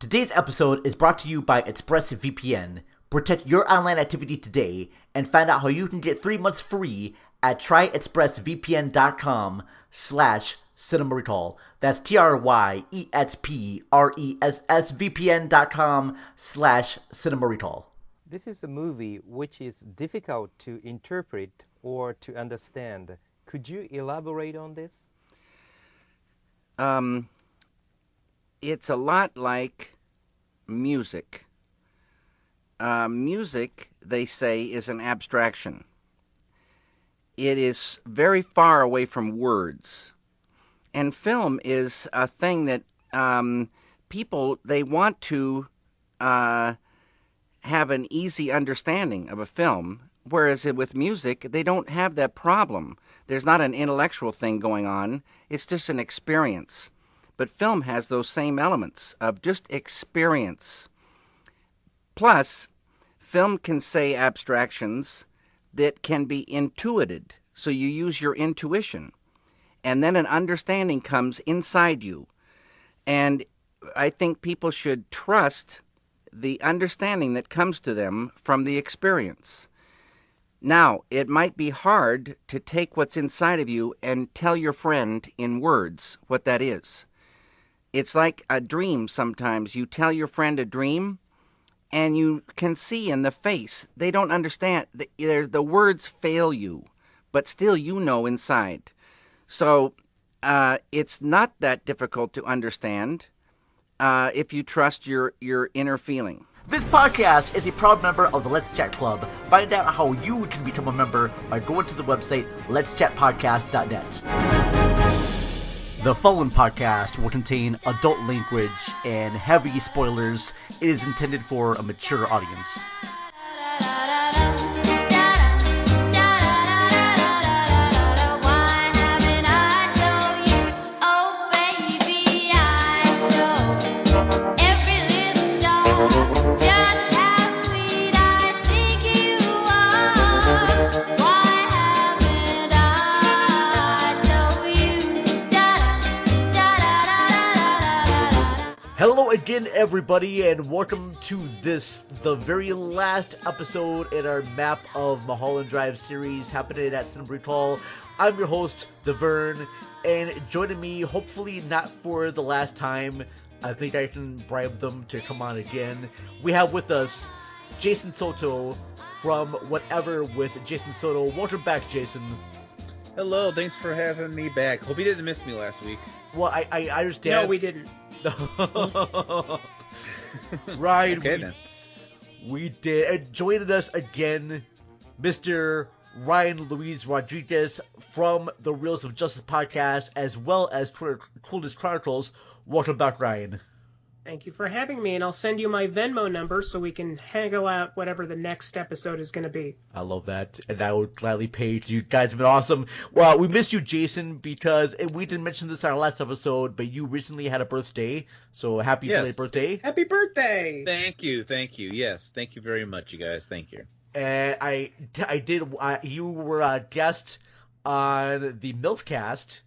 Today's episode is brought to you by ExpressVPN. Protect your online activity today and find out how you can get 3 months free at tryexpressvpn.com/cinemarecall. That's tryexpressvpn.com/cinemarecall. This is a movie which is difficult to interpret or to understand. Could you elaborate on this? It's a lot like music. Music, they say, is an abstraction. It is very far away from words. And film is a thing that people, they want to have an easy understanding of a film, whereas with music, they don't have that problem. There's not an intellectual thing going on. It's just an experience. But film has those same elements of just experience. Plus, film can say abstractions that can be intuited. So you use your intuition. And then an understanding comes inside you. And I think people should trust the understanding that comes to them from the experience. Now, it might be hard to take what's inside of you and tell your friend in words what that is. It's like a dream sometimes. You tell your friend a dream, and you can see in the face, they don't understand. The words fail you, but still you know inside. So it's not that difficult to understand if you trust your inner feeling. This podcast is a proud member of the Let's Chat Club. Find out how you can become a member by going to the website letschatpodcast.net. The following podcast will contain adult language and heavy spoilers. It is intended for a mature audience. Hello again, everybody, and welcome to the very last episode in our Map of Mulholland Drive series happening at Cinema Recall. I'm your host, The Vern, and joining me, hopefully not for the last time, I think I can bribe them to come on again. We have with us Jason Soto from Whatever with Jason Soto. Welcome back, Jason. Hello, thanks for having me back. Hope you didn't miss me last week. Well, I understand. No, we didn't. Right. Okay, then. We did. And joining us again, Mr. Ryan Luis Rodriguez from the Reels of Justice podcast, as well as Coolest Chronicles. Welcome back, Ryan. Thank you for having me, and I'll send you my Venmo number so we can haggle out whatever the next episode is going to be. I love that, and I would gladly pay. You guys have been awesome. Well, we missed you, Jason, because we didn't mention this on our last episode, but you recently had a birthday, so happy belated birthday. Happy birthday! Thank you. Yes, thank you very much, you guys. Thank you. And I did. You were a guest on the Milfcast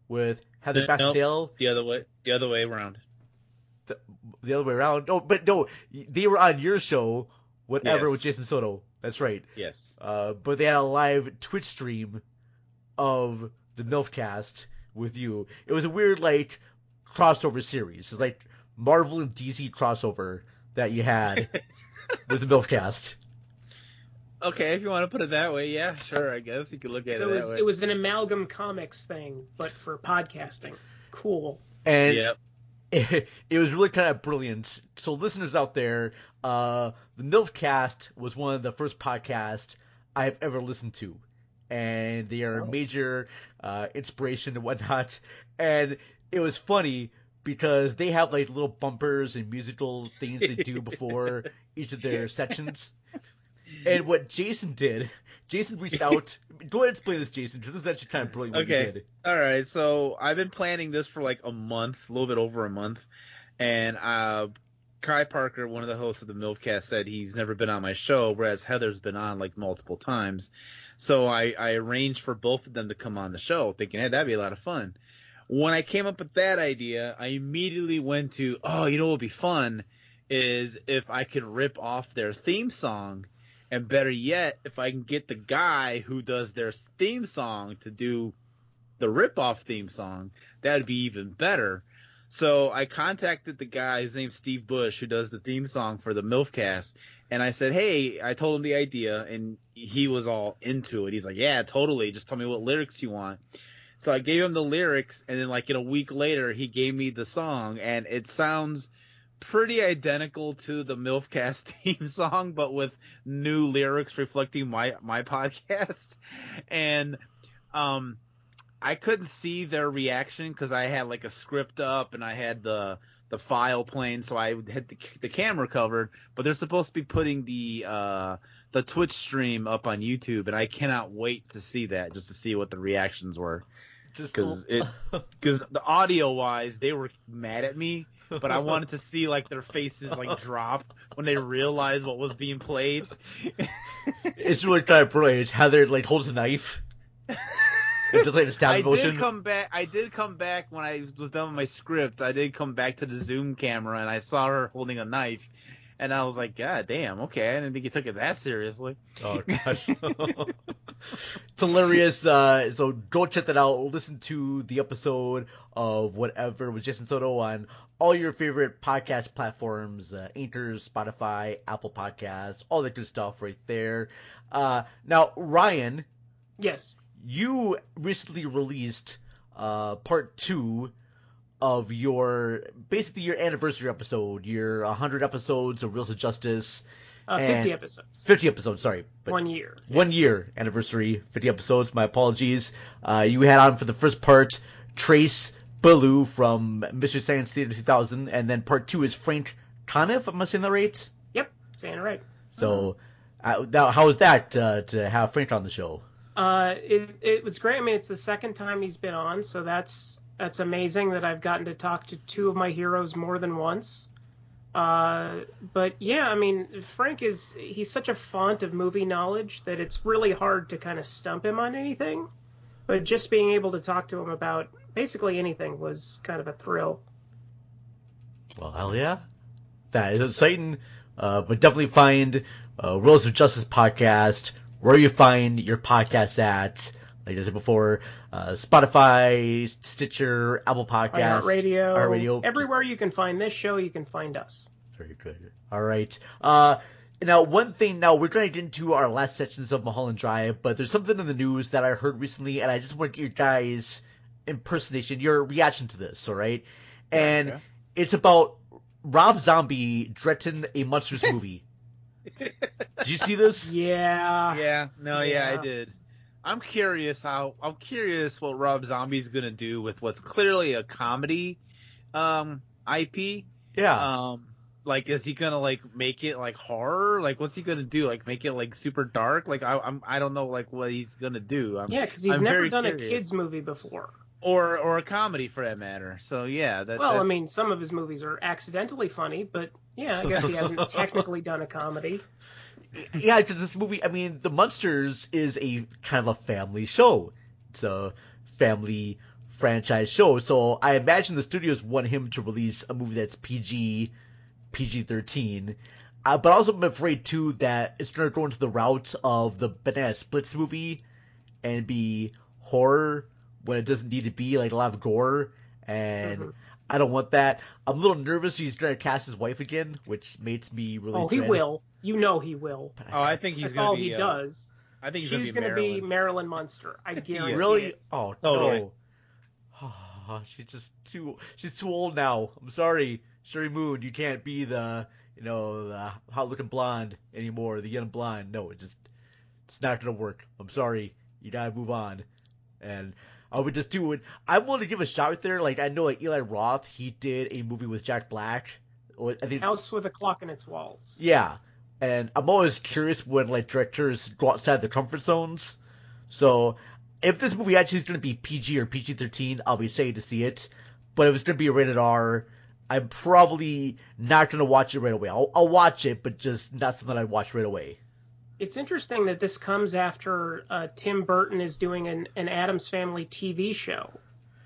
with Heather Baxdale. Nope, the other way around. The other way around. No, they were on your show, Whatever, yes. with Jason Soto. That's right. Yes. But they had a live Twitch stream of the Milfcast with you. It was a weird, crossover series. It's like Marvel and DC crossover that you had with the Milfcast. Okay, if you want to put it that way, yeah, sure, I guess you could look at it that way. It was an Amalgam Comics thing, but for podcasting. Cool. And yep. It was really kind of brilliant. So listeners out there, the Milfcast was one of the first podcasts I've ever listened to. And they are a major inspiration and whatnot. And it was funny because they have little bumpers and musical things they do before each of their sections. And what Jason did, Jason reached out. Go ahead and explain this, Jason, because this is actually kind of brilliant what you did. All right. So I've been planning this for a month, a little bit over a month. And Kai Parker, one of the hosts of the Milfcast, said he's never been on my show, whereas Heather's been on multiple times. So I arranged for both of them to come on the show, thinking, hey, that'd be a lot of fun. when I came up with that idea, I immediately went to, oh, you know what would be fun is if I could rip off their theme song, and better yet, if I can get the guy who does their theme song to do the rip-off theme song, that would be even better. So I contacted the guy, his name's Steve Bush, who does the theme song for the MILFcast, and I said, hey, I told him the idea, and he was all into it. He's like, yeah, totally, just tell me what lyrics you want. So I gave him the lyrics, and then like in a week later, he gave me the song, and it sounds pretty identical to the MILFcast theme song, but with new lyrics reflecting my podcast. And I couldn't see their reaction because I had like a script up and I had the file playing, so I had the camera covered. But they're supposed to be putting the Twitch stream up on YouTube, and I cannot wait to see that, just to see what the reactions were. Because the audio wise, they were mad at me, but I wanted to see like their faces like drop when they realized what was being played. It's really kind of brilliant. It's Heather like holds a knife. Just like a stab motion. I did come back when I was done with my script. I did come back to the Zoom camera and I saw her holding a knife, and I was like, God damn, okay, I didn't think you took it that seriously. Oh gosh. It's hilarious. So go check that out. Listen to the episode of Whatever with Jason Soto on all your favorite podcast platforms, Anchor, Spotify, Apple Podcasts, all that good stuff right there. Now, Ryan. Yes. You recently released part 2 of your anniversary episode, your 100 episodes of Reels of Justice. 50 episodes. 50 episodes, sorry. 1 year. 1 year anniversary, 50 episodes, my apologies. You had on for the first part Trace Ballou from Mystery Science Theater 2000, and then part 2 is Frank Conniff, am I saying that right? Yep, saying it right. So, now how was that to have Frank on the show? It was great. I mean, it's the second time he's been on, so that's amazing that I've gotten to talk to 2 of my heroes more than once. But yeah, I mean, Frank he's such a font of movie knowledge that it's really hard to kind of stump him on anything. But just being able to talk to him about basically anything was kind of a thrill. Well, hell yeah. That is exciting. But definitely find Reels of Justice podcast where you find your podcasts at, like I said before, Spotify, Stitcher, Apple Podcasts, iHeartRadio, everywhere you can find this show, you can find us. Very good. All right. Now, one thing, we're going to get into our last sections of Mulholland Drive, but there's something in the news that I heard recently, and I just want to get your guys' impersonation, your reaction to this, all right? And Okay. It's about Rob Zombie directing a Monsters movie. Did you see this? Yeah. I did. I'm curious what Rob Zombie's gonna do with what's clearly a comedy IP. Yeah. Like, is he gonna like make it like horror? Like, what's he gonna do? Like, make it like super dark? Like, I don't know like what he's gonna do. Because he's I'm never very done curious. a kids movie before. Or a comedy for that matter. So yeah. I mean, some of his movies are accidentally funny, but yeah, I guess he hasn't technically done a comedy. Yeah, because this movie, I mean, The Munsters is a kind of a family show. It's a family franchise show. So I imagine the studios want him to release a movie that's PG-13. But also I'm afraid, too, that it's going to go into the route of the Banana Splits movie and be horror when it doesn't need to be, like a lot of gore. And I don't want that. I'm a little nervous he's going to cast his wife again, which makes me really he will. You know he will. I think he's That's going all to be. he does. I think She's going to be Marilyn Munster. I guarantee Really? it. Oh, Totally. no. She's too old now. I'm sorry, Sherry Moon. You can't be the hot-looking blonde anymore, the young blonde. No, it's not going to work. I'm sorry. You got to move on. And I would just do it. I want to give a shout out there. Like, I know, like, Eli Roth, he did a movie with Jack Black. I think, House with a Clock in Its Walls. yeah. And I'm always curious when, like, directors go outside their comfort zones. So, if this movie actually is going to be PG or PG-13, I'll be excited to see it. But if it's going to be a rated R, I'm probably not going to watch it right away. I'll watch it, but just not something I'd watch right away. It's interesting that this comes after Tim Burton is doing an Addams Family TV show,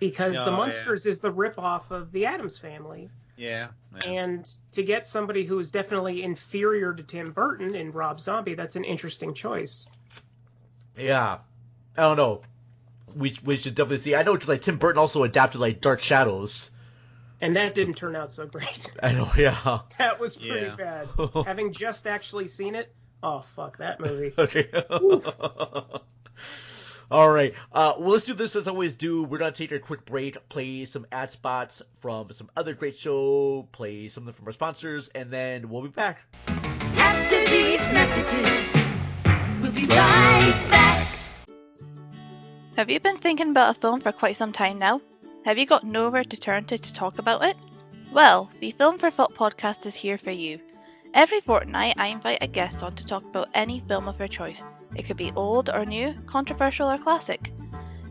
because the Munsters is the ripoff of the Addams Family. Yeah. And to get somebody who is definitely inferior to Tim Burton in Rob Zombie, that's an interesting choice. Yeah. I don't know. We should definitely see. I know like Tim Burton also adapted like Dark Shadows. And that didn't turn out so great. I know, yeah. That was pretty bad. Having just actually seen it, oh, fuck that movie. Okay. All right. Well, let's do this as I always do. We're going to take a quick break, play some ad spots from some other great show, play something from our sponsors, and then we'll be back. After these messages, we'll be right back. Have you been thinking about a film for quite some time now? Have you got nowhere to turn to talk about it? Well, the Film for Thought podcast is here for you. Every fortnight, I invite a guest on to talk about any film of their choice. It could be old or new, controversial or classic.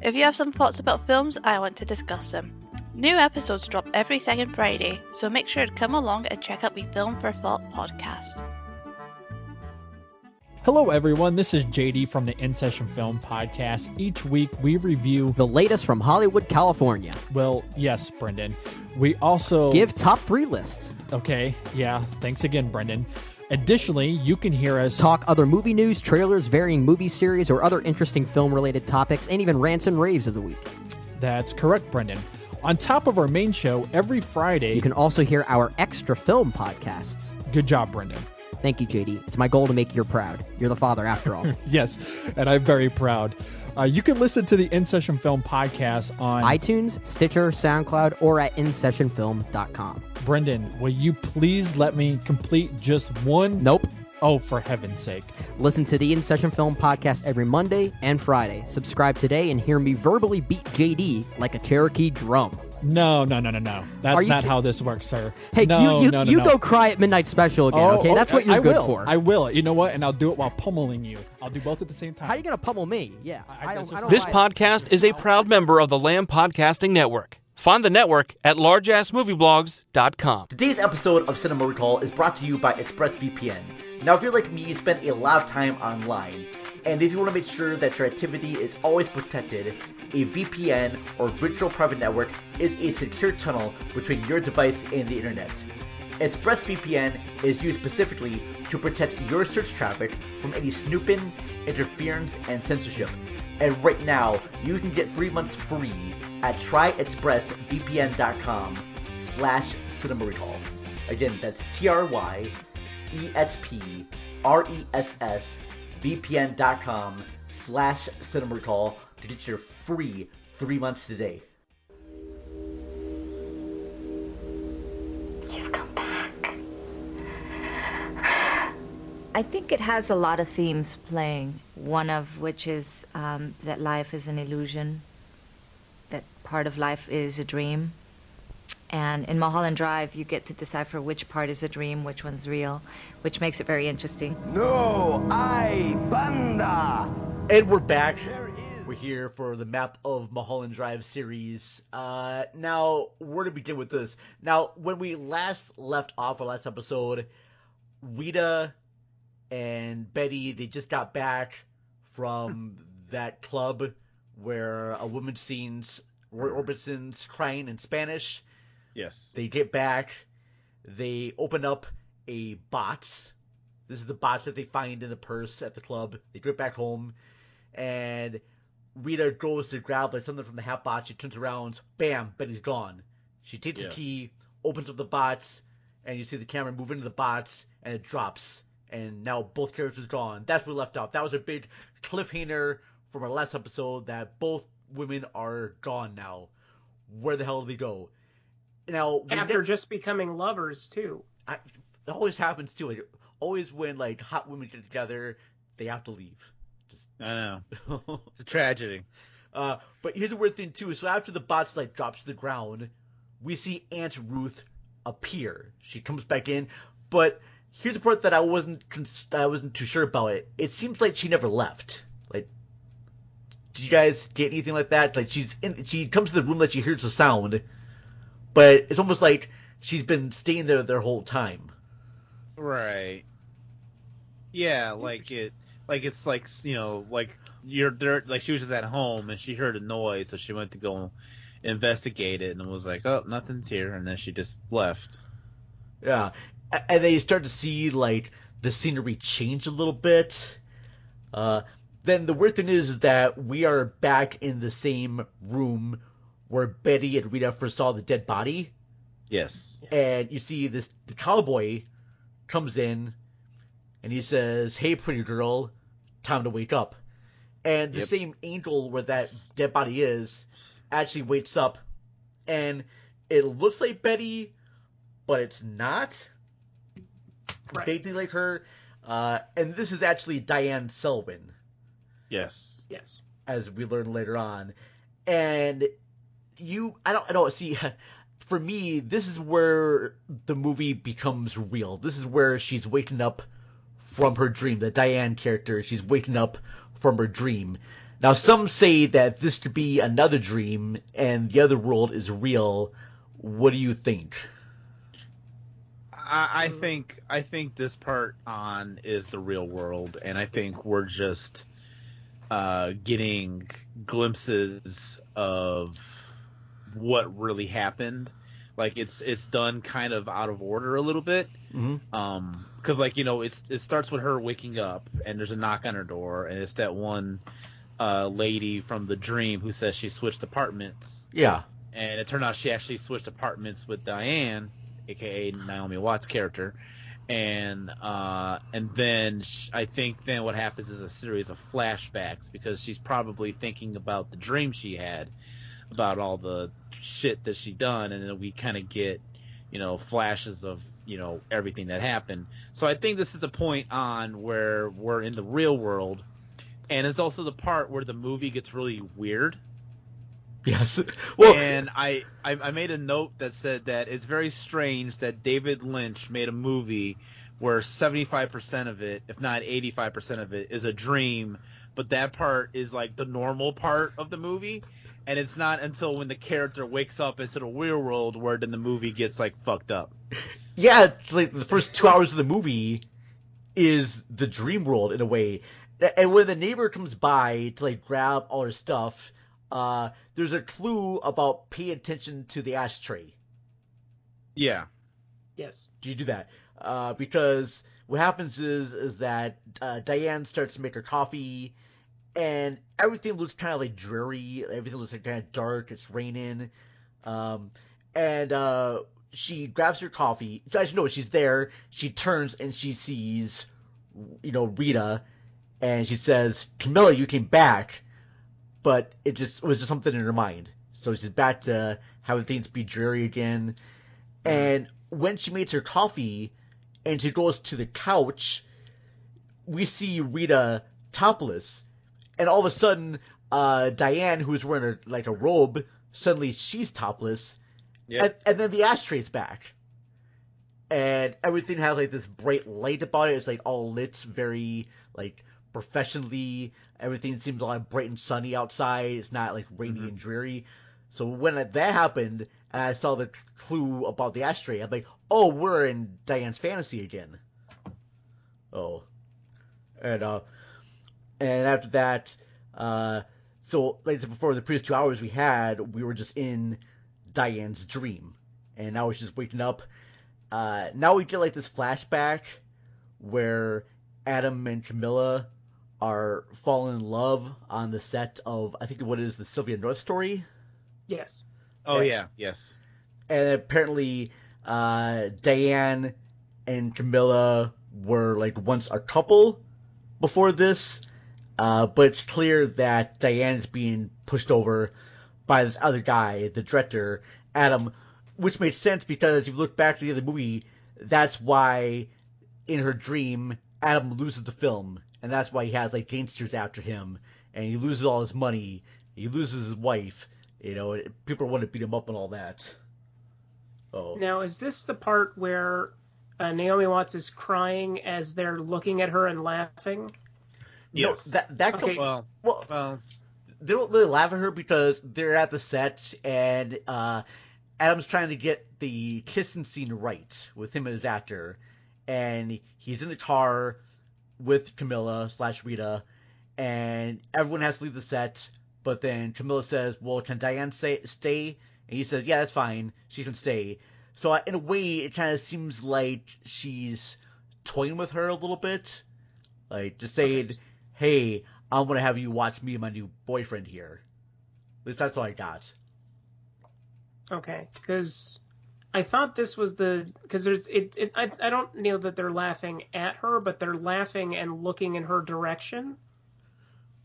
If you have some thoughts about films, I want to discuss them. New episodes drop every second Friday, so make sure to come along and check out the Film for Thought podcast. Hello everyone, this is JD from the In Session Film Podcast. Each week we review the latest from Hollywood, California. Well, yes, Brendan. We also give top 3 lists. Okay, yeah, thanks again, Brendan. Additionally, you can hear us talk other movie news, trailers, varying movie series, or other interesting film-related topics, and even rants and raves of the week. That's correct, Brendan. On top of our main show, every Friday, you can also hear our extra film podcasts. Good job, Brendan. Thank you, JD. It's my goal to make you proud. You're the father, after all. Yes, and I'm very proud. You can listen to the In Session Film podcast on iTunes, Stitcher, SoundCloud, or at InSessionFilm.com. Brendan, will you please let me complete just one? Nope. Oh, for heaven's sake. Listen to the In Session Film podcast every Monday and Friday. Subscribe today and hear me verbally beat JD like a Cherokee drum. No. That's not how this works, sir. Hey, no, you go cry at Midnight Special again, okay? That's what you're good for. I will. You know what? And I'll do it while pummeling you. I'll do both at the same time. How are you going to pummel me? Yeah. I don't this podcast is a proud member of the Lamb Podcasting Network. Find the network at largeassmovieblogs.com. Today's episode of Cinema Recall is brought to you by ExpressVPN. Now, if you're like me, you spend a lot of time online. And if you want to make sure that your activity is always protected, a VPN or virtual private network is a secure tunnel between your device and the internet. ExpressVPN is used specifically to protect your search traffic from any snooping, interference, and censorship. And right now, you can get 3 months free at tryexpressvpn.com/cinemarecall. Again, that's tryexpressvpn.com/cinemarecall to get your free 3 months today. You've come back. I think it has a lot of themes playing, one of which is that life is an illusion, that part of life is a dream. And in Mulholland Drive, you get to decipher which part is a dream, which one's real, which makes it very interesting. No, I, Banda! And we're back. We're here for the Map of Mulholland Drive series. Now, where to begin with this? Now, when we last left off our last episode, Rita and Betty, they just got back from that club where a woman sings Roy Orbison's crying in Spanish. Yes. They get back. They open up a box. This is the box that they find in the purse at the club. They get back home, and Rita goes to grab like something from the hat box. She turns around. Bam! Betty's gone. She takes the key, opens up the box, and you see the camera move into the box, and it drops. And now both characters gone. That's where we left off. That was a big cliffhanger from our last episode that both women are gone now. Where the hell did they go? Now, after just becoming lovers too. It always happens too. Like, always when like hot women get together, they have to leave. I know. It's a tragedy. But here's the weird thing too. So after the box like drops to the ground, we see Aunt Ruth appear. She comes back in, but here's the part that I wasn't too sure about it. It seems like she never left. Like, did you guys get anything like that? Like she comes to the room like she hears the sound. But it's almost like she's been staying there their whole time. Right. Yeah, it's like, you know, like you're there, like she was just at home and she heard a noise, so she went to go investigate it and was like, oh, nothing's here, and then she just left. Yeah, and then you start to see like the scenery change a little bit. Then the weird thing is that we are back in the same room where Betty and Rita first saw the dead body. Yes. And you see the cowboy comes in, and he says, "Hey, pretty girl, time to wake up." And the same angel where that dead body is actually wakes up, and it looks like Betty, but it's not. Right. Vaguely like her. And this is actually Diane Selwyn. Yes. Yes. As we learn later on. And I don't see, for me, this is where the movie becomes real. This is where she's waking up from her dream. The Diane character, she's waking up from her dream. Now, some say that this could be another dream and the other world is real. What do you think? I think this part on is the real world, and I think we're just getting glimpses of what really happened. Like it's done kind of out of order a little bit. Mm-hmm. Because like it starts with her waking up and there's a knock on her door, and it's that one lady from the dream who says she switched apartments. Yeah. And it turned out she actually switched apartments with Diane, aka Naomi Watts' character, and then I think then what happens is a series of flashbacks because she's probably thinking about the dream she had about all the shit that she done, and then we kind of get flashes of everything that happened. So I think this is the point on where we're in the real world, and it's also the part where the movie gets really weird. Yes. Well, and I made a note that said that it's very strange that David Lynch made a movie where 75% of it, if not 85% of it, is a dream, but that part is like the normal part of the movie, and it's not until when the character wakes up into the real world where then the movie gets like fucked up. Yeah, it's like the first 2 hours of the movie is the dream world in a way, and when the neighbor comes by to like grab all her stuff. There's a clue about pay attention to the ashtray. Yeah. Yes. Do you do that? Because what happens is that Diane starts to make her coffee, and everything looks kind of like dreary. Everything looks like kind of dark. It's raining. And she grabs her coffee. Actually, no, she's there. She turns and she sees, Rita, and she says, "Camilla, you came back." But it was just something in her mind. So she's back to having things be dreary again. And when she makes her coffee and she goes to the couch, we see Rita topless. And all of a sudden, Diane, who's wearing a robe, suddenly she's topless. Yep. And then the ashtray's back. And everything has like this bright light about it. It's like all lit, very like professionally. Everything seems a lot bright and sunny outside. It's not like rainy and dreary. So when that happened, and I saw the clue about the ashtray, I'm like, oh, we're in Diane's fantasy again. Oh. And after that, so like I said before, the previous 2 hours we were just in Diane's dream. And now she's just waking up. Now we get like this flashback where Adam and Camilla are falling in love on the set of, I think, what is the Sylvia North Story? Yes. Oh, yeah. Yes. And apparently, Diane and Camilla were, like, once a couple before this, but it's clear that Diane is being pushed over by this other guy, the director, Adam, which makes sense because if you look back to the other movie, that's why in her dream, Adam loses the film. And that's why he has, like, gangsters after him. And he loses all his money. He loses his wife. People want to beat him up and all that. Oh. Now, is this the part where Naomi Watts is crying as they're looking at her and laughing? Yes. No, that okay. Well, they don't really laugh at her because they're at the set, and Adam's trying to get the kissing scene right with him and his actor. And he's in the car with Camilla / Rita, and everyone has to leave the set But then Camilla says, well, can Diane stay? And he says, yeah, that's fine. She can stay. So in a way, it kind of seems like she's toying with her a little bit. Like, just saying, hey, I'm going to have you watch me and my new boyfriend here. At least that's what I got. Okay, because I thought this was because I don't know that they're laughing at her, but they're laughing and looking in her direction.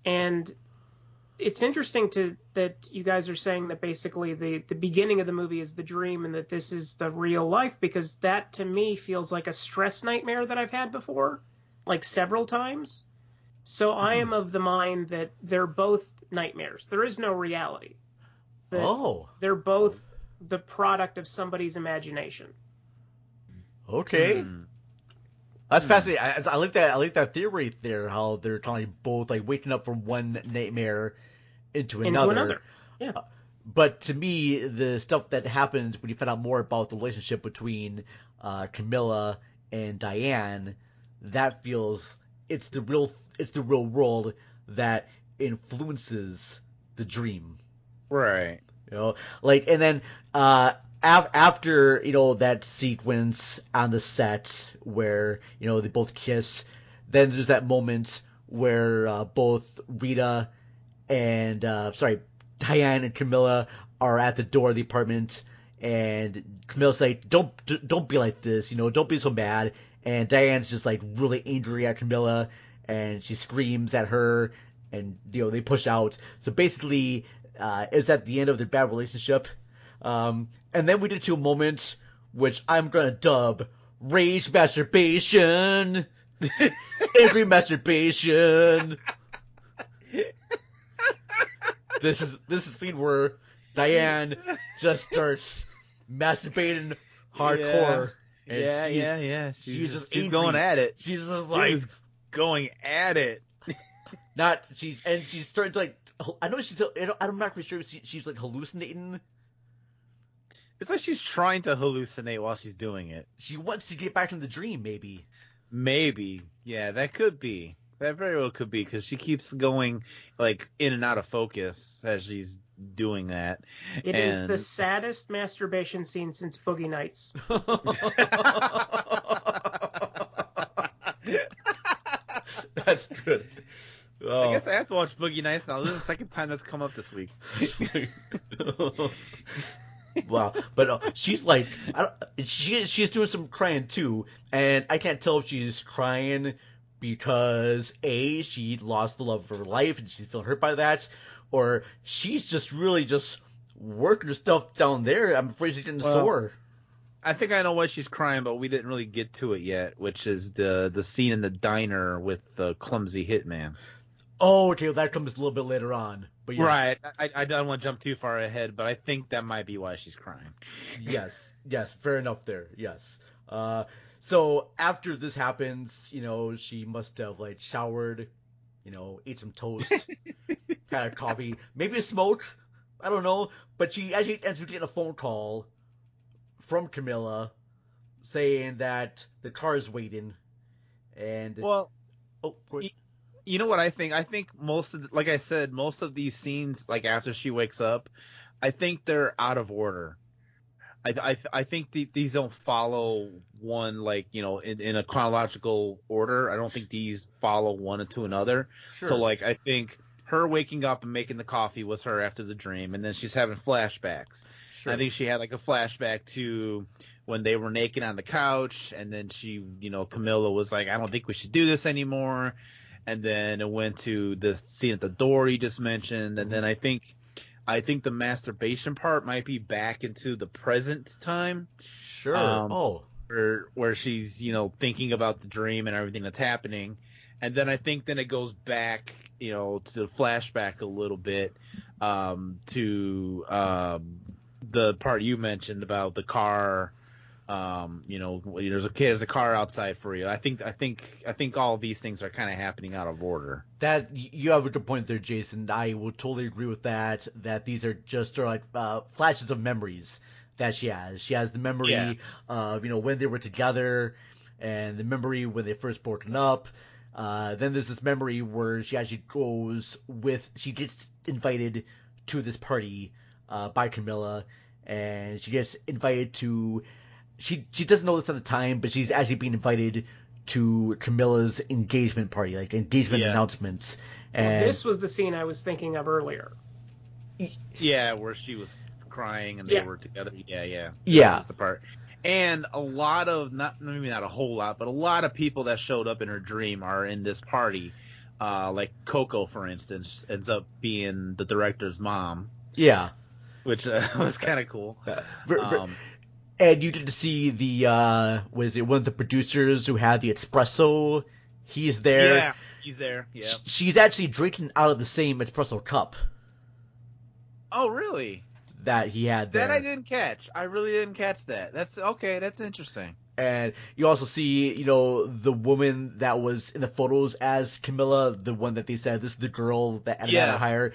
And it's interesting that you guys are saying that basically the beginning of the movie is the dream and that this is the real life, because that to me feels like a stress nightmare that I've had before, like several times. So I am of the mind that they're both nightmares. There is no reality. They're both the product of somebody's imagination. Okay. That's fascinating. I like that. I like that theory there. How they're kind of both like waking up from one nightmare into another. Yeah. But to me, the stuff that happens when you find out more about the relationship between Camilla and Diane, that feels it's the real world that influences the dream. Right. Like, and then after that sequence on the set where they both kiss, then there's that moment where both Rita and Diane and Camilla are at the door of the apartment, and Camilla's like, don't be like this, don't be so mad, and Diane's just like really angry at Camilla, and she screams at her, and they push out. So basically, it's at the end of their bad relationship. And then we get to a moment which I'm gonna dub rage masturbation, angry masturbation. This is a scene where Diane just starts masturbating hardcore. Yeah. She's She's going at it. She's just like going at it. She's starting to like. I know I'm not really sure if she's like hallucinating. It's like she's trying to hallucinate while she's doing it. She wants to get back in the dream, maybe. Maybe. Yeah, that could be. That very well could be, because she keeps going like in and out of focus as she's doing that. It is the saddest masturbation scene since Boogie Nights. That's good. I guess I have to watch Boogie Nights now. This is the second time that's come up this week. Wow, but she's like, she's doing some crying too, and I can't tell if she's crying because A, she lost the love of her life and she's still hurt by that, or she's just really just working her stuff down there. I'm afraid she's getting sore. I think I know why she's crying, but we didn't really get to it yet, which is the scene in the diner with the clumsy hitman. Oh, okay, well, that comes a little bit later on. But yes. Right. I don't want to jump too far ahead, but I think that might be why she's crying. Yes, fair enough there, yes. So after this happens, she must have, like, showered, ate some toast, had a coffee, maybe a smoke, I don't know. But she actually ends up getting a phone call from Camilla saying that the car is waiting. And... Well... Oh, you know what I think? I think like I said, most of these scenes, like after she wakes up, I think they're out of order. I think these don't follow one, like, in a chronological order. I don't think these follow one into another. Sure. So, like, I think her waking up and making the coffee was her after the dream, and then she's having flashbacks. Sure. I think she had, like, a flashback to when they were naked on the couch, and then she, Camilla was like, I don't think we should do this anymore. And then it went to the scene at the door you just mentioned. And then I think the masturbation part might be back into the present time. Sure. Where she's, thinking about the dream and everything that's happening. And then I think then it goes back, to the flashback a little bit, to the part you mentioned about the car. There's a car outside for you. I think all of these things are kind of happening out of order. That you have a good point there, Jason. I will totally agree with that. That these are just sort of like flashes of memories that she has. She has the memory of when they were together, and the memory when they first broken up. Then there's this memory where she actually goes with. She gets invited to this party by Camilla, and she gets invited to. She doesn't know this at the time, but she's actually being invited to Camilla's engagement party, like engagement announcements. And this was the scene I was thinking of earlier. Yeah, where she was crying and they were together. Yeah. Yeah. This is the part. And a lot of, maybe not a whole lot, but a lot of people that showed up in her dream are in this party. Like Coco, for instance, ends up being the director's mom. Yeah. Which was kind of cool. And you get to see the, was it one of the producers who had the espresso? He's there. Yeah, he's there. Yeah. She's actually drinking out of the same espresso cup. Oh, really? That he had there. That I didn't catch. I really didn't catch that. That's okay. That's interesting. And you also see, the woman that was in the photos as Camilla, the one that they said, this is the girl that Adam had to hire.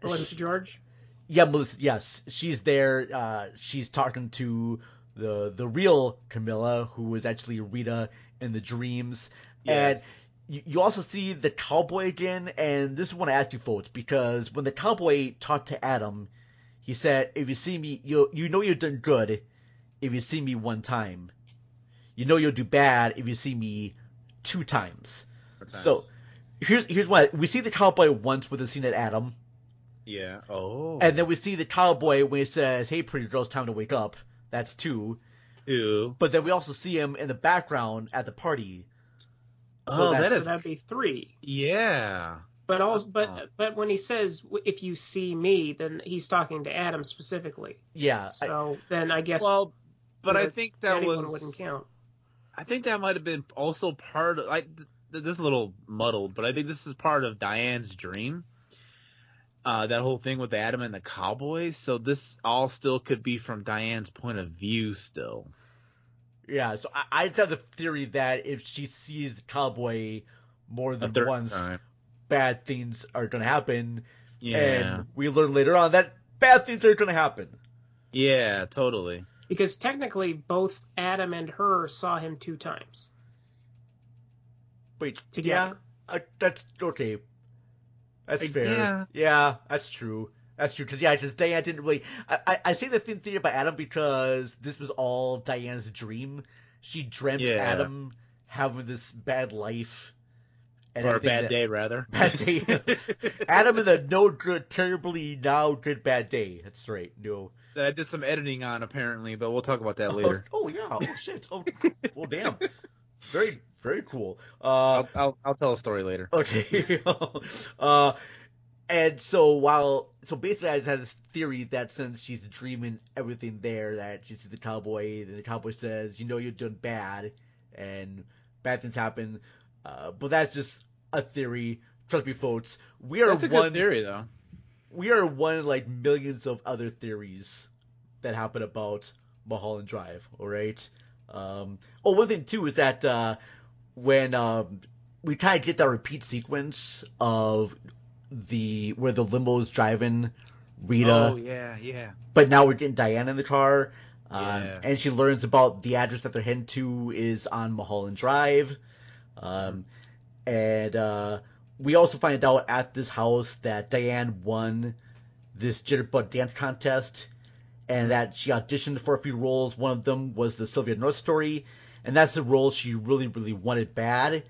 Melissa George? Yeah, Melissa, yes. She's there. She's talking to the real Camilla, who was actually Rita in the dreams. Yes. And you also see the cowboy again, and this is what I ask you folks, because when the cowboy talked to Adam, he said, if you see me, you know you've done good if you see me one time. You know you'll do bad if you see me 2 times. So here's why. We see the cowboy once with the scene at Adam. Yeah. Oh. And then we see the cowboy when he says, hey, pretty girl, it's time to wake up. That's 2. Ew. But then we also see him in the background at the party. So that'd be 3. Yeah. But also, but when he says if you see me, then he's talking to Adam specifically. Yeah. So then I guess. Well, but I think that wouldn't count. I think that might have been also part of. This is a little muddled, but I think this is part of Diane's dream. That whole thing with Adam and the Cowboys. So this all still could be from Diane's point of view still. Yeah, so I just have the theory that if she sees the cowboy more than once, bad things are going to happen. Yeah. And we learn later on that bad things are going to happen. Yeah, totally. Because technically both Adam and her saw him 2 times. Wait, together. Yeah, that's okay. That's fair. Yeah, that's true. That's true, because, just Diane didn't really... I say the thing about Adam because this was all Diane's dream. She dreamt Adam having this bad life. Or a bad day, rather. Bad day. Adam in the no good, terribly now good bad day. That's right. No. That I did some editing on, apparently, but we'll talk about that later. Oh yeah. Oh, shit. Oh, well, damn. Very, very cool. I'll tell a story later. Okay. And so basically I just had this theory that since she's dreaming everything there, that she sees the cowboy, and the cowboy says, you know you're doing bad, and bad things happen. But that's just a theory. Trust me, folks. That's a good theory, though. We are one of, like, millions of other theories that happen about Mulholland Drive, alright? One thing, too, is that when we kind of get that repeat sequence of where the limo's driving Rita. Oh, yeah. But now we're getting Diane in the car. And she learns about the address that they're heading to is on Mulholland Drive. And we also find out at this house that Diane won this Jitterbug dance contest, and that she auditioned for a few roles. One of them was the Sylvia North story, and that's the role she really, really wanted bad.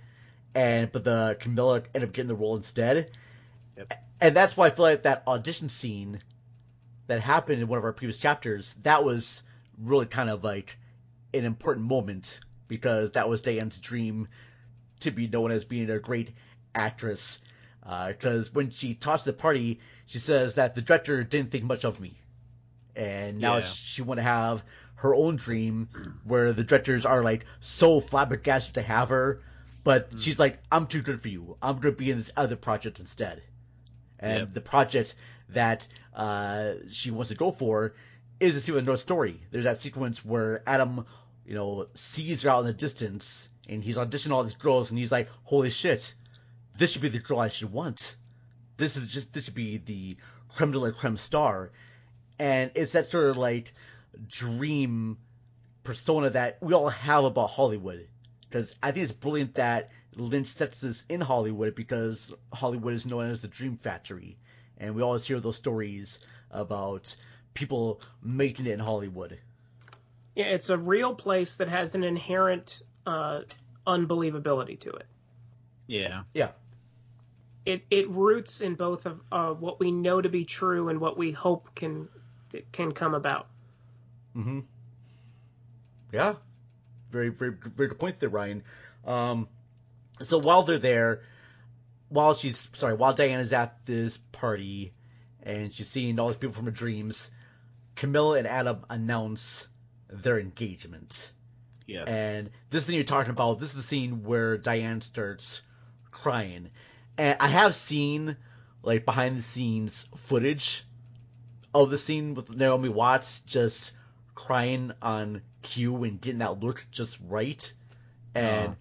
But the Camilla ended up getting the role instead. Yep. And that's why I feel like that audition scene that happened in one of our previous chapters, that was really kind of like an important moment, because that was Diane's dream to be known as being a great actress. Because when she talks to the party, she says that the director didn't think much of me. And now she want to have her own dream where the directors are like so flabbergasted to have her. But she's like, I'm too good for you. I'm going to be in this other project instead. And the project that she wants to go for is the Sylvia North story. There's that sequence where Adam, sees her out in the distance, and he's auditioning all these girls, and he's like, holy shit, this should be the girl I should want. This should be the creme de la creme star. And it's that sort of like dream persona that we all have about Hollywood. Because I think it's brilliant that Lynch sets this in Hollywood, because Hollywood is known as the Dream Factory. and we always hear those stories about people making it in Hollywood. Yeah, it's a real place that has an inherent unbelievability to it. Yeah. Yeah. It roots in both of what we know to be true and what we hope can come about. Mm-hmm. Yeah. Very, very, very good point there, Ryan. So while they're there, while Diane is at this party and she's seeing all these people from her dreams, Camilla and Adam announce their engagement. Yes. And this thing you're talking about, this is the scene where Diane starts crying. And I have seen, like, behind the scenes footage of the scene with Naomi Watts just crying on cue and getting that look just right. And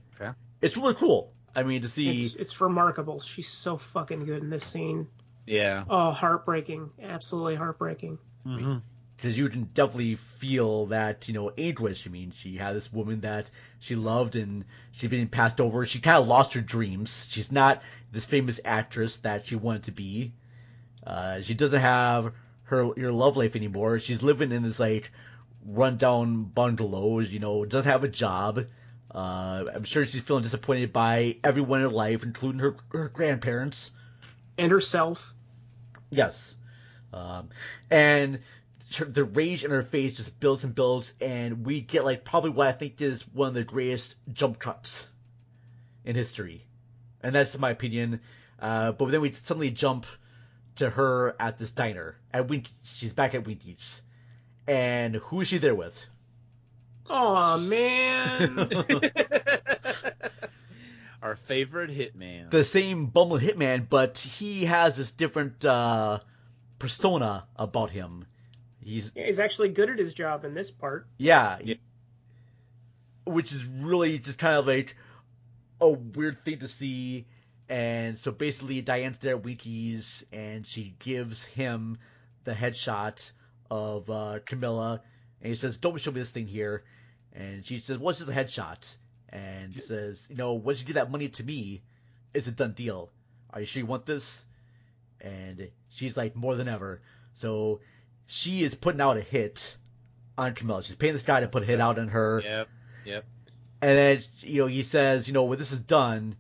it's really cool. I mean, to see... It's remarkable. She's so fucking good in this scene. Yeah. Oh, heartbreaking. Absolutely heartbreaking. Mm-hmm. Because you can definitely feel that, anguish. I mean, she had this woman that she loved and she's being passed over. She kind of lost her dreams. She's not this famous actress that she wanted to be. She doesn't have her love life anymore. She's living in this, like, rundown bungalows, doesn't have a job. I'm sure she's feeling disappointed by everyone in her life, including her grandparents. And herself. Yes. And the rage in her face just builds and builds, and we get, like, probably what I think is one of the greatest jump cuts in history. And that's my opinion. But then we suddenly jump to her at this diner. She's back at Winky's. And who is she there with? Oh man. Our favorite hitman. The same bumble hitman, but he has this different persona about him. He's actually good at his job in this part. Yeah. Which is really just kind of like a weird thing to see. And so basically Diane's there at Winky's and she gives him the headshot of Camilla. And he says, "Don't show me this thing here." And she says, "Well, it's just a headshot." And says, "Once you give that money to me, it's a done deal. Are you sure you want this?" And she's like, "More than ever." So she is putting out a hit on Camilla. She's paying this guy to put a hit out on her. Yep. And then, he says, "When this is done,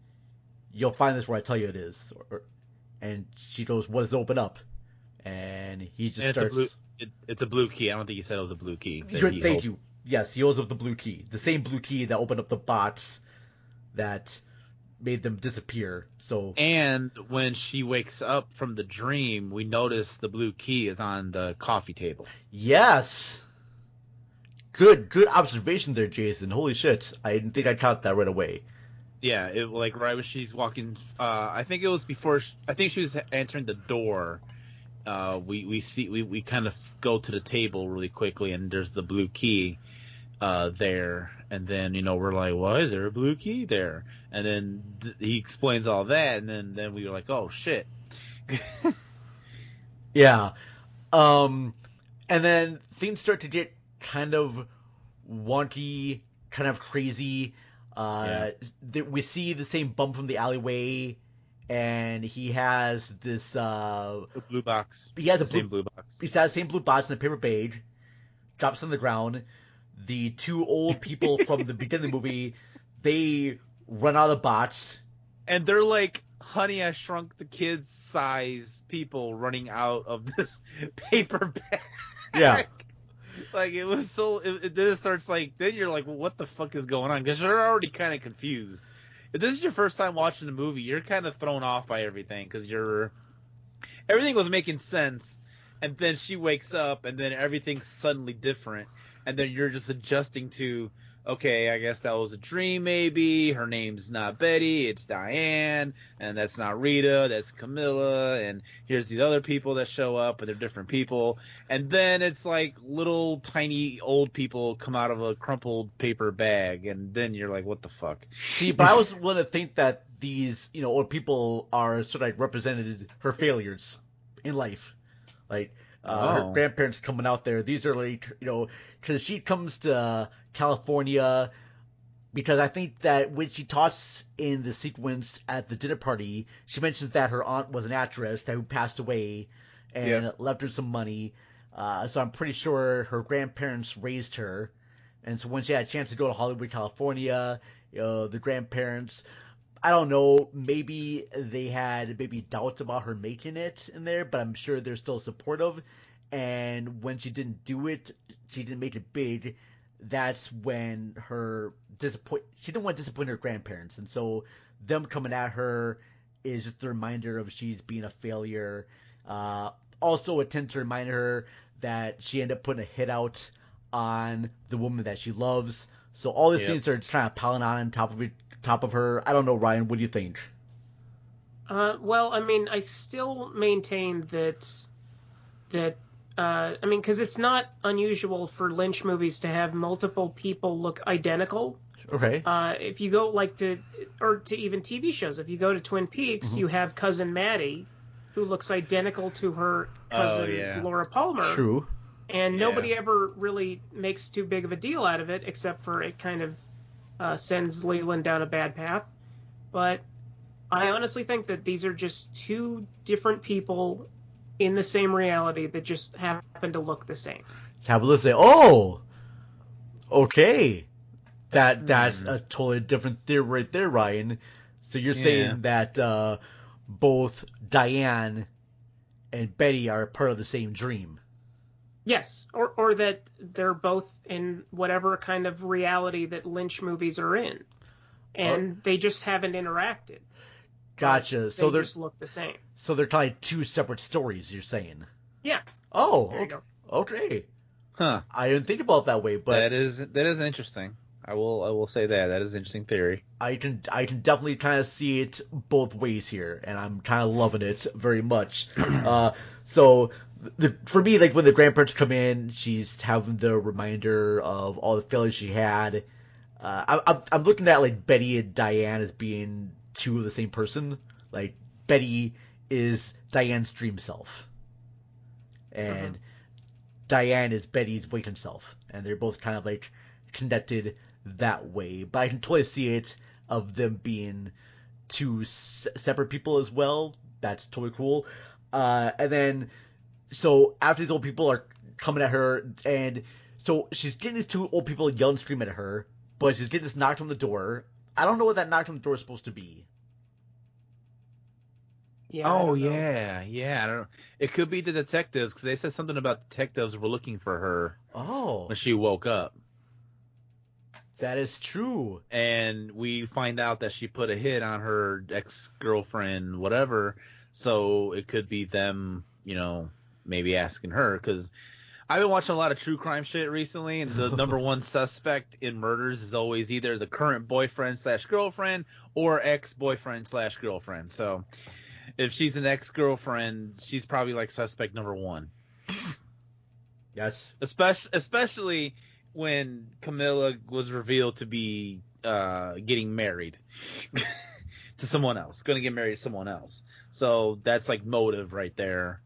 you'll find this where I tell you it is." And she goes, "What does it open up?" And he just starts... It's a blue key. I don't think he said it was a blue key. Thank you. Yes, he holds up the blue key. The same blue key that opened up the bots that made them disappear. And when she wakes up from the dream, we notice the blue key is on the coffee table. Yes. Good observation there, Jason. Holy shit. I didn't think I caught that right away. Yeah, right when she's walking, I think it was before, I think she was entering the door. We kind of go to the table really quickly, and there's the blue key there, and then we're like, "Why is there a blue key there?" And then he explains all that, and then we were like, "Oh shit." Yeah, and then things start to get kind of wonky, kind of crazy. We see the same bum from the alleyway. And he has this blue box. He has same blue box. He has the same blue box in a paper bag. Drops on the ground. The two old people from the beginning of the movie, they run out of the box. And they're like Honey, I Shrunk the Kids size people running out of this paper bag. Yeah. Like, it was so... It then it starts like... Then you're like, well, what the fuck is going on? Because you're already kind of confused. If this is your first time watching the movie, you're kind of thrown off by everything because everything was making sense, and then she wakes up, and then everything's suddenly different, and then you're just adjusting to, okay, I guess that was a dream maybe, her name's not Betty, it's Diane, and that's not Rita, that's Camilla, and here's these other people that show up, and they're different people, and then it's like little tiny old people come out of a crumpled paper bag, and then you're like, what the fuck? See, but I was willing to think that these, old people are sort of like represented her failures in life. Like, her grandparents coming out there. These are like, because she comes to California Because I think that when she talks in the sequence at the dinner party, she mentions that her aunt was an actress who passed away and left her some money. So I'm pretty sure her grandparents raised her. And so when she had a chance to go to Hollywood, California, the grandparents, I don't know, maybe they had doubts about her making it in there, but I'm sure they're still supportive. And when she didn't do it, she didn't make it big. That's when she didn't want to disappoint her grandparents. And so them coming at her is just a reminder of she's being a failure. Also attempt to remind her that she ended up putting a hit out on the woman that she loves. So all these things are just kind of piling on top of her. I don't know, Ryan, what do you think? Well, I mean, I still maintain that I mean, because it's not unusual for Lynch movies to have multiple people look identical. Okay. If you go to even TV shows, if you go to Twin Peaks, you have cousin Maddie, who looks identical to her cousin Laura Palmer. True. And nobody ever really makes too big of a deal out of it, except for it kind of sends Leland down a bad path. But I honestly think that these are just two different people in the same reality that just happen to look the same. Happen to say, oh, okay. That's a totally different theory right there, Ryan. So you're saying that both Diane and Betty are part of the same dream. Yes, or that they're both in whatever kind of reality that Lynch movies are in, and they just haven't interacted. Gotcha. So they just look the same. So they're kind of two separate stories, you're saying? Yeah. Oh, there you go. Okay. Huh. I didn't think about it that way, but that is interesting. I will say that is an interesting theory. I can definitely kind of see it both ways here, and I'm kind of loving it very much. So for me, like when the grandparents come in, she's having the reminder of all the failures she had. I'm looking at like Betty and Diane as being two of the same person. Like Betty is Diane's dream self, and Diane is Betty's waking self, and they're both kind of like connected that way. But I can totally see it of them being two separate people as well. That's totally cool. And then, so after these old people are coming at her, and so she's getting these two old people yell and scream at her, but she's getting this knock on the door. I don't know what that knock on the door is supposed to be. Yeah, I don't know. It could be the detectives, because they said something about detectives were looking for her. Oh. When she woke up. That is true. And we find out that she put a hit on her ex-girlfriend, whatever. So it could be them, maybe asking her. Because I've been watching a lot of true crime shit recently, and the number one suspect in murders is always either the current boyfriend/girlfriend or ex-boyfriend/girlfriend. So if she's an ex-girlfriend, she's probably like suspect number one. Yes. Especially when Camilla was revealed to be getting married to someone else, going to get married to someone else. So that's like motive right there.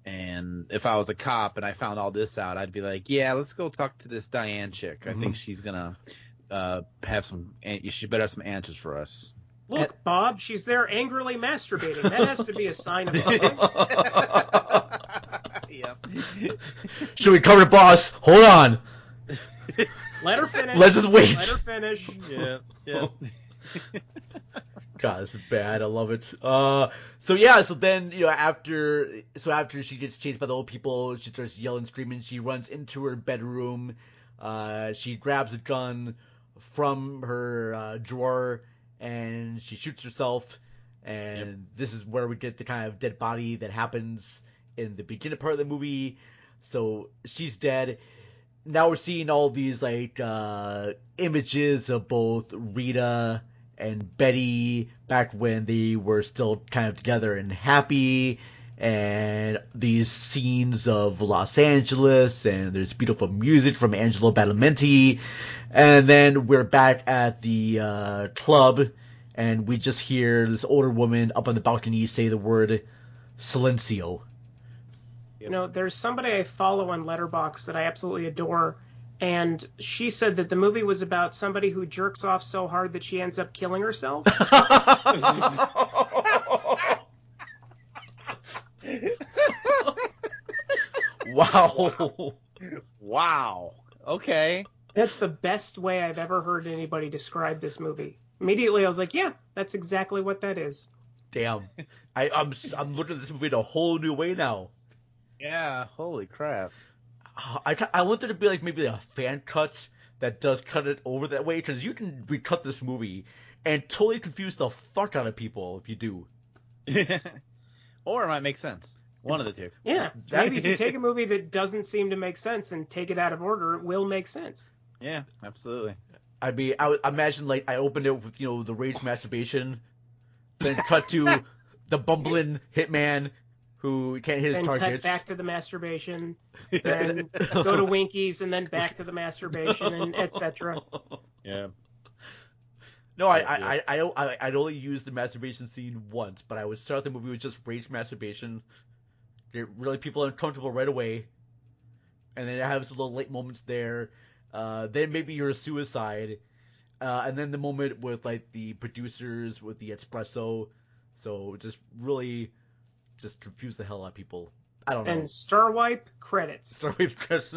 And if I was a cop and I found all this out, I'd be like, yeah, let's go talk to this Diane chick. I think she's going to she better have some answers for us. Look, Bob, she's there angrily masturbating. That has to be a sign of something. Yeah. Should we cover the boss? Hold on. Let her finish. Let's just wait. Let her finish. Yeah. God, this is bad. I love it. So then, after she gets chased by the old people, she starts yelling, screaming. She runs into her bedroom. She grabs a gun from her drawer, and she shoots herself. And this is where we get the kind of dead body that happens in the beginning part of the movie. So she's dead. Now we're seeing all these images of both Rita and Betty back when they were still kind of together and happy, and these scenes of Los Angeles, and there's beautiful music from Angelo Badalamenti, and then we're back at the club, and we just hear this older woman up on the balcony say the word Silencio. There's somebody I follow on Letterboxd that I absolutely adore, and she said that the movie was about somebody who jerks off so hard that she ends up killing herself. Wow. Wow. Okay. That's the best way I've ever heard anybody describe this movie. Immediately, I was like, yeah, that's exactly what that is. Damn. I'm looking at this movie in a whole new way now. Yeah. Holy crap. I want there to be like maybe a fan cut that does cut it over that way, because you can recut this movie and totally confuse the fuck out of people if you do. Or it might make sense. One of the two. Yeah. Maybe if you take a movie that doesn't seem to make sense and take it out of order, it will make sense. Yeah, absolutely. I mean, I would imagine like I opened it with the rage masturbation, then cut to the bumbling hitman who can't hit his Then targets. cut back to the masturbation, then go to Winkies, and then back to the masturbation, and etc. Yeah. No, I'd only use the masturbation scene once, but I would start the movie with just rage masturbation, get really people uncomfortable right away, and then have some little late moments there. Then maybe you're a suicide, and then the moment with like the producers with the espresso, so just really just confuse the hell out of people. I don't know. And Star Wipe credits. Star Wipe credits.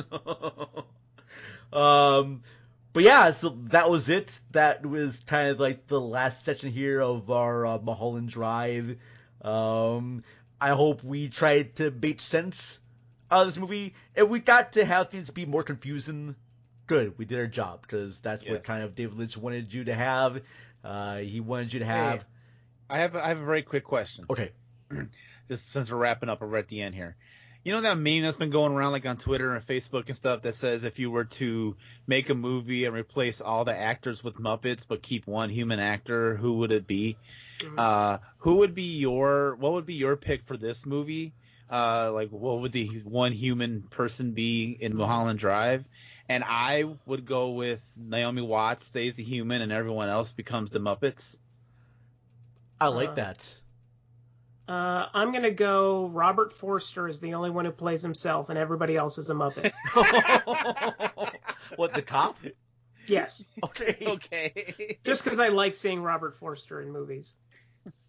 But yeah, so that was it. That was kind of like the last section here of our Mulholland Drive. I hope we tried to make sense out of this movie. If we got to have things be more confusing, good. We did our job, because that's what kind of David Lynch wanted you to have. He wanted you to have. Hey, I have a very quick question. Okay. Just since we're wrapping up, we're at the end here. You know that meme that's been going around like on Twitter and Facebook and stuff that says if you were to make a movie and replace all the actors with Muppets but keep one human actor, who would it be? Mm-hmm. What would be your pick for this movie? Like what would the one human person be in Mulholland Drive? And I would go with Naomi Watts stays the human and everyone else becomes the Muppets. I like that. I'm going to go Robert Forster is the only one who plays himself, and everybody else is a Muppet. What, the cop? Yes. Okay. Just because I like seeing Robert Forster in movies.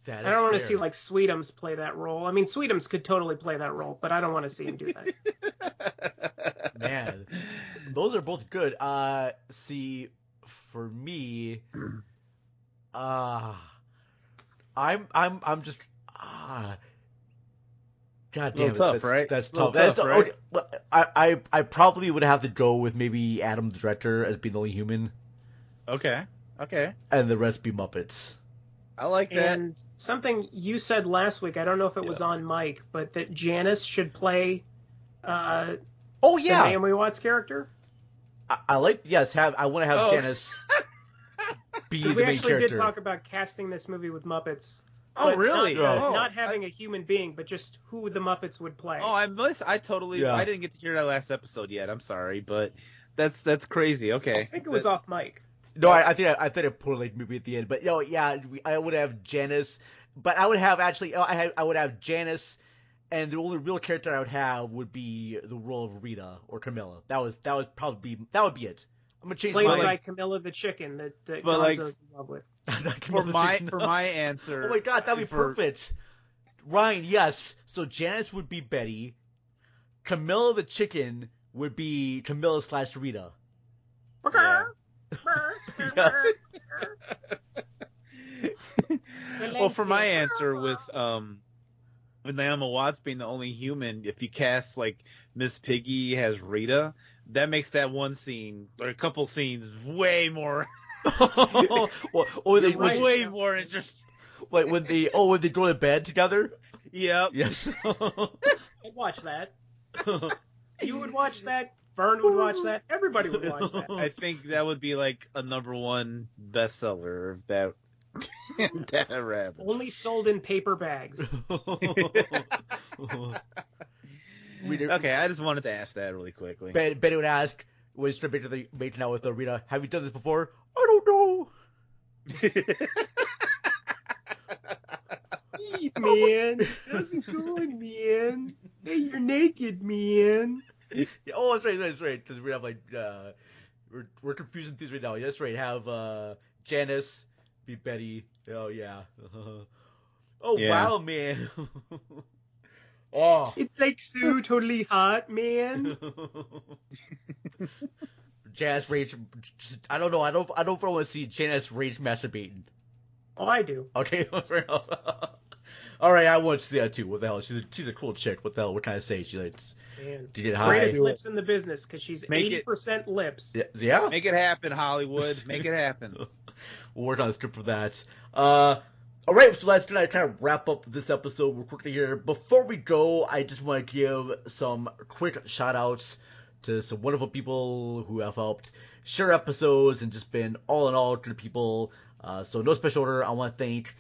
I don't want to see like Sweetums play that role. I mean, Sweetums could totally play that role, but I don't want to see him do that. Man, those are both good. See, for me, I'm just. God damn it! Tough, right? That's tough. Right? Okay, well, I probably would have to go with maybe Adam the director as being the only human. Okay. And the rest be Muppets. I like that. And something you said last week, I don't know if it was on mic, but that Janice should play. The Naomi Watts character. I like I want to have Janice be the main character. We actually did talk about casting this movie with Muppets. Oh, really? Not having a human being, but just who the Muppets would play. Oh, I didn't get to hear that last episode yet. I'm sorry, but that's crazy. Okay. I think it was off mic. No, I think I poorly maybe at the end, but I would have Janice, but I would have I would have Janice, and the only real character I would have would be the role of Rita or Camilla. That would be it. I'm gonna change played my by Camilla the chicken that Gonzo's in love with. For my answer. Oh my god, that'd be perfect. Ryan, yes. So Janice would be Betty. Camilla the chicken would be Camilla / Rita. Yeah. Well, for my answer with Naomi Watts being the only human, if you cast like Miss Piggy as Rita, that makes that one scene or a couple scenes way more way more interesting. Like when they go to bed together? Yep. Yes. I'd watch that. You would watch that. Vern would watch that. Everybody would watch that. I think that would be like a #1 bestseller if that rabbit. Only sold in paper bags. Okay, I just wanted to ask that really quickly. Betty would ask, when she's making out with Rita, have you done this before? I don't know. Man, how's it going, man? Hey, you're naked, man. Yeah, oh, that's right. Because we have like we're confusing things right now. That's right. Have Janice be Betty. Oh yeah. Oh Yeah. wow, man. Oh. It's like so totally hot, man. Janice Rage. I don't know. I don't want to see Janice Rage masturbating. Oh, I do. Okay, fair enough. All right, I want to see that too. What the hell? She's a cool chick. What the hell? What can I say? She likes Man. to get high. Greatest lips in the business because she's 80% lips. Yeah. Make it happen, Hollywood. Make it happen. We'll work on a script for that. All right, so that's gonna kind of wrap up this episode real quickly here. Before we go, I just want to give some quick shout outs to some wonderful people who have helped share episodes and just been all in all good people. So no special order. I want to thank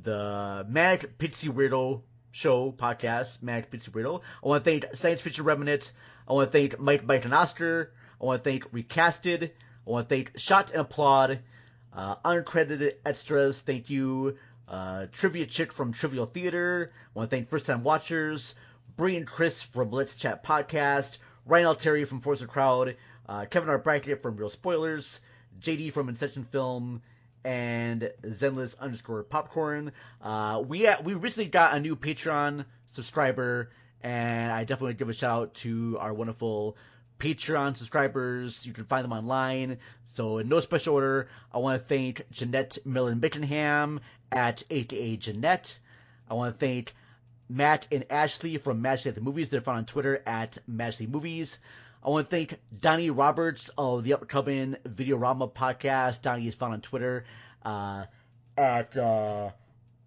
the Manic Pixie Weirdo Show podcast, Manic Pixie Weirdo. I want to thank Science Fiction Remnant. I want to thank Mike, and Oscar. I want to thank Recasted. I want to thank Shot and Applaud. Uncredited extras, thank you. Trivia Chick from Trivial Theater. I want to thank First Time Watchers. Bree and Chris from Let's Chat Podcast. Ryan Altieri from Force the Crowd. Kevin R. Brackett from Real Spoilers. JD from Inception Film. And Zenless_popcorn. We recently got a new Patreon subscriber, and I definitely want to give a shout out to our wonderful Patreon subscribers. You can find them online. So in no special order, I want to thank Jeanette Millen Bickenham at aka Jeanette. I want to thank Matt and Ashley from Mashley at the Movies. They're found on Twitter at Mashley Movies. I want to thank Donnie Roberts of the upcoming Videorama podcast. Donnie is found on Twitter at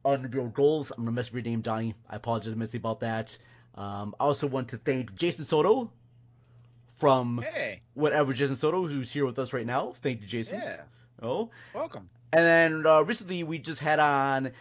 Unreal Goals. I'm going to mess up your name, Donnie. I apologize immensely about that. I also want to thank Jason Soto from Whatever Jason Soto, who's here with us right now. Thank you, Jason. Yeah. Oh. Welcome. And then recently we just had on,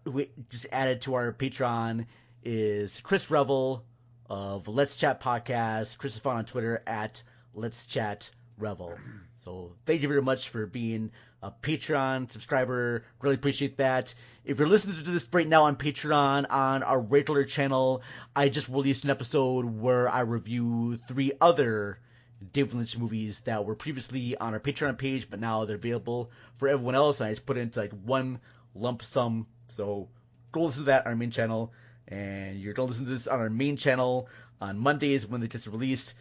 we just added to our Patreon is Chris Revel of Let's Chat Podcast. Chris is found on Twitter at Let's Chat Revel. So thank you very much for being a Patreon subscriber. Really appreciate that. If you're listening to this right now on Patreon, on our regular channel, I just released an episode where I review 3 other David Lynch movies that were previously on our Patreon page, but now they're available for everyone else. And I just put it into like one lump sum. So go listen to that on our main channel. And you're going to listen to this on our main channel on Mondays when they get released.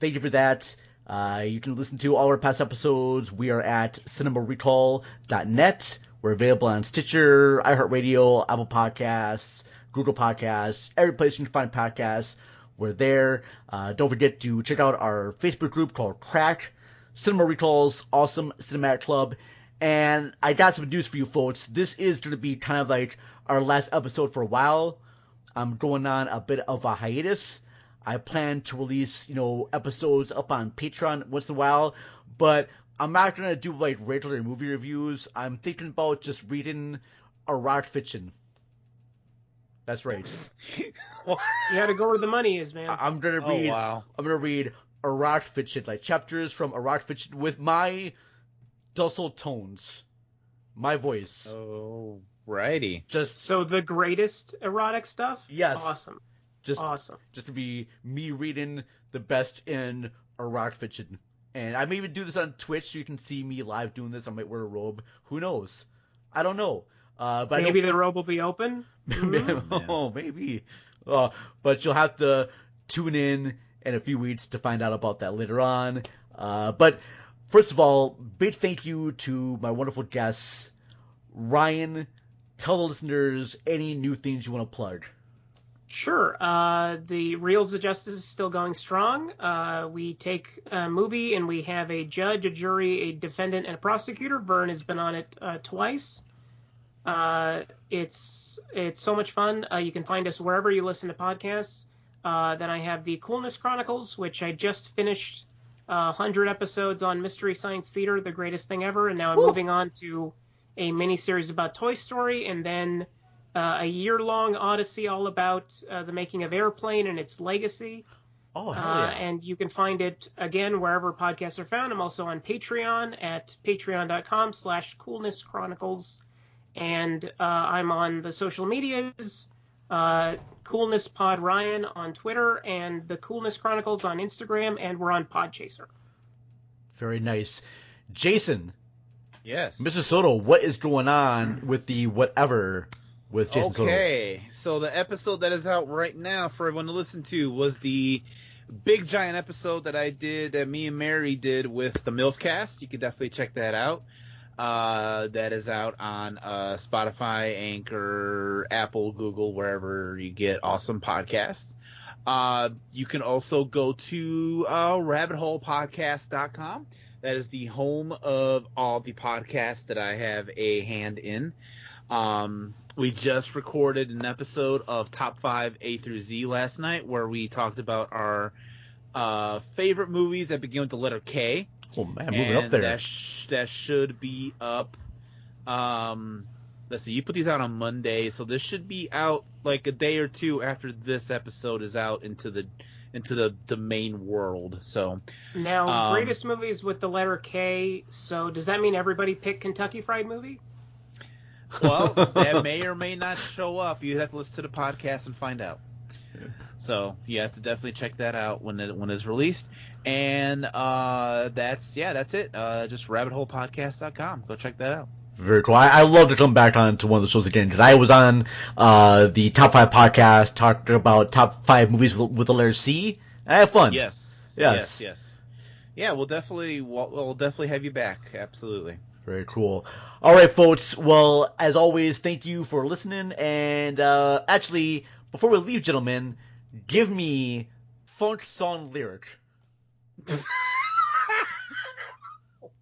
Thank you for that. You can listen to all our past episodes. We are at cinemarecall.net. We're available on Stitcher, iHeartRadio, Apple Podcasts, Google Podcasts, every place you can find podcasts. We're there. Don't forget to check out our Facebook group called Crack, Cinema Recall's Awesome Cinematic Club. And I got some news for you folks. This is going to be kind of like our last episode for a while. I'm going on a bit of a hiatus. I plan to release, episodes up on Patreon once in a while, but I'm not going to do like regular movie reviews. I'm thinking about just reading erotic fiction. That's right. You had to go where the money is, man. I'm going to read. Oh, wow. I'm going to read erotic fiction, like chapters from erotic fiction with my docile tones, my voice. Oh, righty. Just so the greatest erotic stuff. Yes. Awesome. Awesome. Just to be me reading the best in erotic fiction. And I may even do this on Twitch so you can see me live doing this. I might wear a robe. Who knows? I don't know. But maybe the robe will be open? Oh, maybe. But you'll have to tune in a few weeks to find out about that later on. But first of all, big thank you to my wonderful guests. Ryan, tell the listeners any new things you want to plug. Sure. The Reels of Justice is still going strong. We take a movie and we have a judge, a jury, a defendant, and a prosecutor. Vern has been on it twice. It's so much fun. You can find us wherever you listen to podcasts. Then I have the Coolness Chronicles, which I just finished 100 episodes on Mystery Science Theater, the greatest thing ever. And now I'm moving on to a mini-series about Toy Story, and then a year-long odyssey all about the making of Airplane and its legacy. Oh, hell yeah. And you can find it, again, wherever podcasts are found. I'm also on Patreon at patreon.com/coolnesschronicles. And I'm on the social medias, Coolness Pod Ryan on Twitter, and the Coolness Chronicles on Instagram, and we're on Podchaser. Very nice. Jason. Yes. Mr. Soto, what is going on with the whatever with Jason Soto? Okay, so the episode that is out right now for everyone to listen to was the big giant episode that I did, that me and Mary did with the MILFcast. You can definitely check that out. That is out on Spotify, Anchor, Apple, Google, wherever you get awesome podcasts. You can also go to rabbitholepodcast.com. That is the home of all the podcasts that I have a hand in. We just recorded an episode of Top 5 A through Z last night where we talked about our favorite movies that begin with the letter K. Oh, man, moving up there. That should be up. Let's see, you put these out on Monday, so this should be out like a day or two after this episode is out into the main world. So now, greatest movies with the letter K. So does that mean everybody picked Kentucky Fried Movie? Well, that may or may not show up. You have to listen to the podcast and find out. So you have to definitely check that out when it's released. And that's it. Just rabbitholepodcast.com. Go check that out. Very cool. I love to come back on to one of the shows again because I was on the Top 5 podcast talking about top 5 movies with the letter C. I had fun. Yes. Yeah, we'll definitely have you back. Absolutely. Very cool. All right, folks. Well, as always, thank you for listening. And actually, before we leave, gentlemen, give me funk song lyric.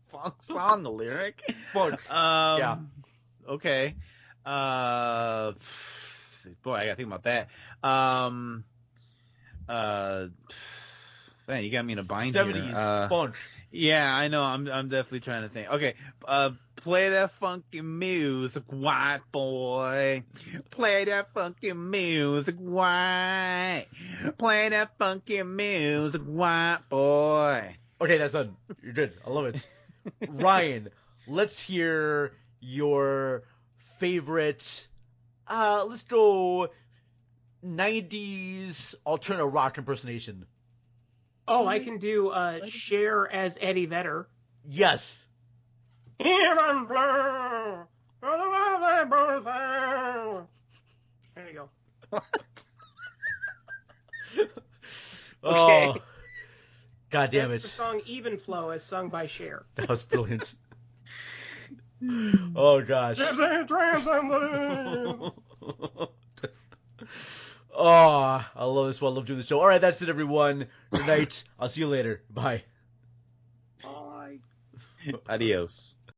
Funk song the lyric? Funk. Yeah. Okay. Boy, I gotta think about that. Man, you got me in a bind 70s here. funk. Yeah, I know. I'm definitely trying to think. Okay, play that funky music, white boy. Play that funky music, white. Play that funky music, white boy. Okay, that's done. You're good. I love it. Ryan, let's hear your favorite. Let's go 90s alternative rock impersonation. Oh, I can do Cher as Eddie Vedder. Yes. Even blue. There you go. Okay. Oh, God damn That's it. the song Even Flow as sung by Cher. That was brilliant. Oh, gosh. Oh, I love this one. I love doing the show. All right, that's it, everyone. Good night. I'll see you later. Bye. Bye. Adios.